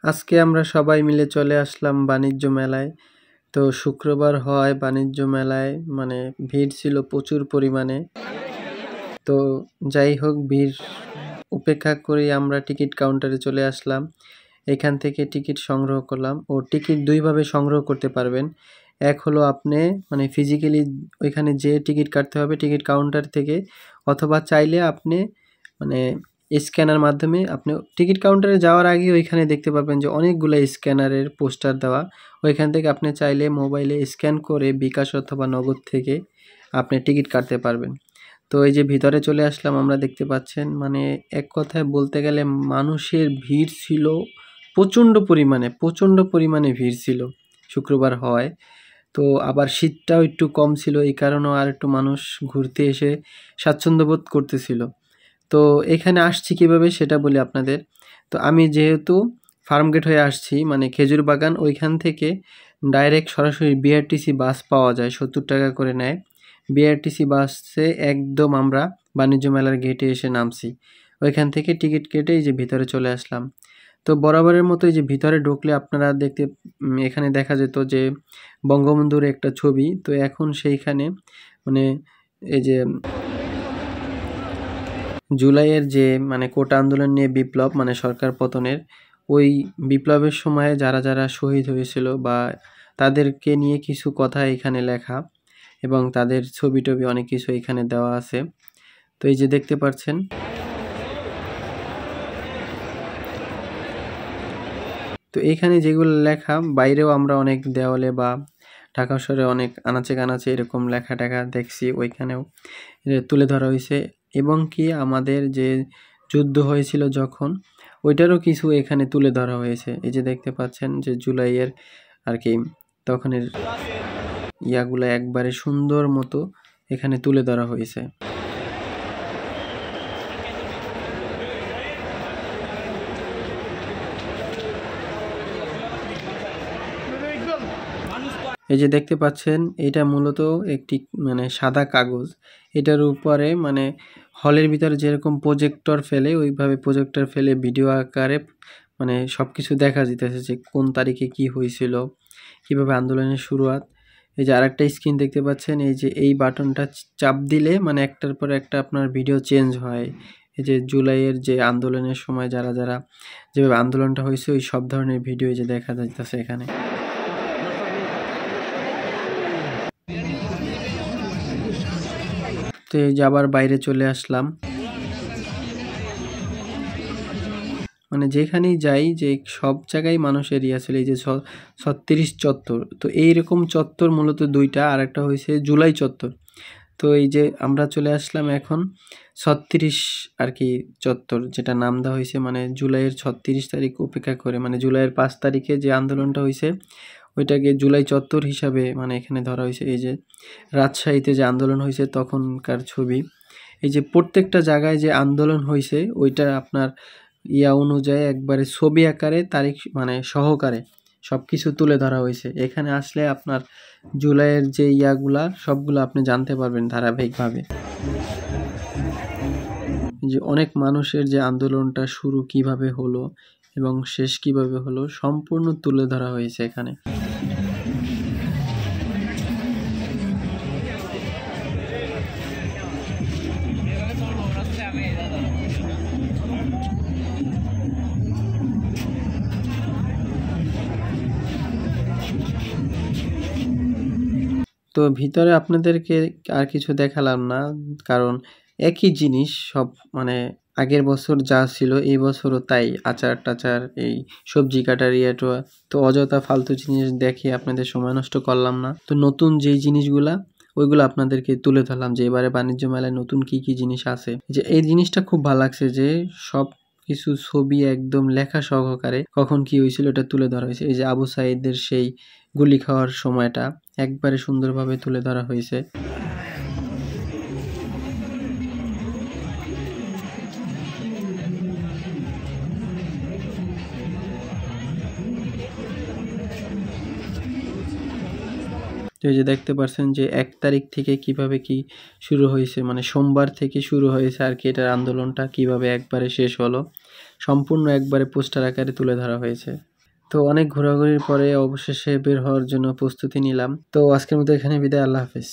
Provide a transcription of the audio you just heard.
আজকে আমরা সবাই মিলে চলে আসলাম বাণিজ্য মেলায়। তো শুক্রবার হয় বাণিজ্য মেলায়, মানে ভিড় ছিল প্রচুর পরিমাণে। তো যাই হোক, ভিড় উপেক্ষা করে আমরা টিকিট কাউন্টারে চলে আসলাম। এখান থেকে টিকিট সংগ্রহ করলাম। ও টিকিট দুইভাবে সংগ্রহ করতে পারবেন। এক হলো আপনি মানে ফিজিক্যালি ওইখানে যেয়ে টিকিট কাটতে হবে টিকিট কাউন্টার থেকে, অথবা চাইলে আপনি মানে স্ক্যানার মাধ্যমে আপনি টিকিট কাউন্টারে যাওয়ার আগে ওইখানে দেখতে পাবেন যে অনেকগুলো স্ক্যানারের পোস্টার দেওয়া। ওইখান থেকে আপনি চাইলে মোবাইলে স্ক্যান করে বিকাশ অথবা নগদ থেকে আপনি টিকিট কাটতে পারবেন। তো এই যে ভিতরে চলে আসলাম, আমরা দেখতে পাচ্ছেন মানে এক কথায় বলতে গেলে মানুষের ভিড় ছিল প্রচণ্ড পরিমাণে ভিড় ছিল। শুক্রবার হয় তো আবার শীতটাও একটু কম ছিল, এই কারণেও আর একটু মানুষ ঘুরতে এসে স্বাচ্ছন্দ্য বোধ করতেছিল। তো এখানে আসছি কিভাবে সেটা বলি আপনাদের। তো আমি যেহেতু ফার্মগেট হয়ে আসছি, মানে খেজুর বাগান, ওইখান থেকে ডাইরেক্ট সরাসরি বিআরটিসি বাস পাওয়া যায়, 70 টাকা করে নেয়। বিআরটিসি বাসে একদম আমরা বাণিজ্য মেলার গেটে এসে নামছি। ওইখান থেকে টিকিট কেটে এই যে ভিতরে চলে আসলাম। তো বরাবরের মতো এই যে ভিতরে ঢুকলে আপনারা দেখতে এখানে দেখা যেত যে বঙ্গবন্ধুর একটা ছবি। তো এখন সেইখানে মানে এই যে জুলাইয়ের যে মানে কোটা আন্দোলন নিয়ে বিপ্লব, মানে সরকার পতনের, ওই বিপ্লবের সময়ে যারা যারা শহীদ হয়েছিল বা তাদেরকে নিয়ে কিছু কথা এখানে লেখা, এবং তাদের ছবি টবি অনেক কিছু এখানে দেওয়া আছে। তো এই যে দেখতে পাচ্ছেন, তো এইখানে যেগুলো লেখা, বাইরেও আমরা অনেক দেওয়ালে বা ঢাকা শহরে অনেক আনাচে কানাচে এরকম লেখা টেখা দেখছি, ওইখানেও তুলে ধরা হয়েছে। এবং কি আমাদের যে যুদ্ধ হয়েছিল যখন, ওইটারও কিছু এখানে তুলে ধরা হয়েছে। এই যে দেখতে পাচ্ছেন যে জুলাইয়ের আর কি তখনের ইয়াগুলো একবারে সুন্দর মতো এখানে তুলে ধরা হয়েছে। এই যে দেখতে পাচ্ছেন, এটা মূলত একটি মানে সাদা কাগজ। এটার উপরে মানে হলের ভিতরে যেরকম প্রজেক্টর ফেলে, ওইভাবে প্রজেক্টর ফেলে ভিডিও আকারে মানে সব কিছু দেখা যেতেছে যে কোন তারিখে কি হয়েছিল, কিভাবে আন্দোলনের শুরুয়াত। এই যে আরেকটা স্ক্রিন দেখতে পাচ্ছেন, এই যে এই বাটনটা চাপ দিলে মানে একটার পর একটা আপনার ভিডিও চেঞ্জ হয়। এই যে জুলাইয়ের যে আন্দোলনের সময় যারা যারা যেভাবে আন্দোলনটা হয়েছে, ওই সব ধরনের ভিডিও এই যে দেখা যাইতেছে এখানে। তো এই যে আবার বাইরে চলে আসলাম, মানে যেখানেই যাই যে সব জায়গায় মানুষের ইয়া ছিল। এই যে 36 চত্বর, তো এইরকম চত্বর মূলত দুইটা, আর একটা হয়েছে জুলাই চত্বর। তো এই যে আমরা চলে আসলাম এখন 36 আর কি চত্বর, যেটা নাম দেওয়া হয়েছে মানে জুলাইয়ের 36 তারিখ উপেক্ষা করে, মানে জুলাইয়ের 5 তারিখে যে আন্দোলনটা হয়েছে ওইটাকে জুলাই চত্বর হিসাবে মানে এখানে ধরা হয়েছে। এই যে রাজশাহীতে যে আন্দোলন হয়েছে তখনকার ছবি। এই যে প্রত্যেকটা জায়গায় যে আন্দোলন হয়েছে ওইটা আপনার ইয়া অনুযায়ী একবারে ছবি আকারে তারিখ মানে সহকারে সব কিছু তুলে ধরা হয়েছে। এখানে আসলে আপনার জুলাইয়ের যে ইয়াগুলা সবগুলো আপনি জানতে পারবেন ধারাবাহিকভাবে। যে অনেক মানুষের যে আন্দোলনটা শুরু কিভাবে হলো এবং শেষ কিভাবে হলো সম্পূর্ণ তুলে ধরা হয়েছে এখানে। তো ভিতরে আপনাদেরকে আর কিছু দেখালাম না, কারণ একই জিনিস সব, মানে আগের বছর যা ছিল এই বছরও তাই, আচার টাচার এই সবজি কাটার ইয়েটা। তো অযথা ফালতু জিনিস দেখে আপনাদের সময় নষ্ট করলাম না। তো নতুন যেই জিনিসগুলা ওইগুলো আপনাদেরকে তুলে ধরলাম যে এবারে বাণিজ্য মেলায় নতুন কি কি জিনিস আছে। যে এই জিনিসটা খুব ভালো লাগছে যে সব কিছু ছবি একদম লেখা সহকারে কখন কি হয়েছিল এটা তুলে ধরা হয়েছে। এই যে আবু সাঈদের সেই গুলি খাওয়ার সময়টা একবারে সুন্দরভাবে তুলে ধরা হয়েছে। তো এই যে দেখতে পাচ্ছেন যে 1 তারিখ থেকে কিভাবে কি শুরু হয়েছে, মানে সোমবার থেকে শুরু হয়েছে আর কি এটার আন্দোলনটা, কিভাবে একবারে শেষ হলো সম্পূর্ণ একবারে পোস্টার আকারে তুলে ধরা হয়েছে। তো অনেক ঘোরাঘুরির পরে অবশেষে বের হওয়ার জন্য প্রস্তুতি নিলাম। তো আজকের মতো এখানে বিদায়, আল্লাহ হাফেজ।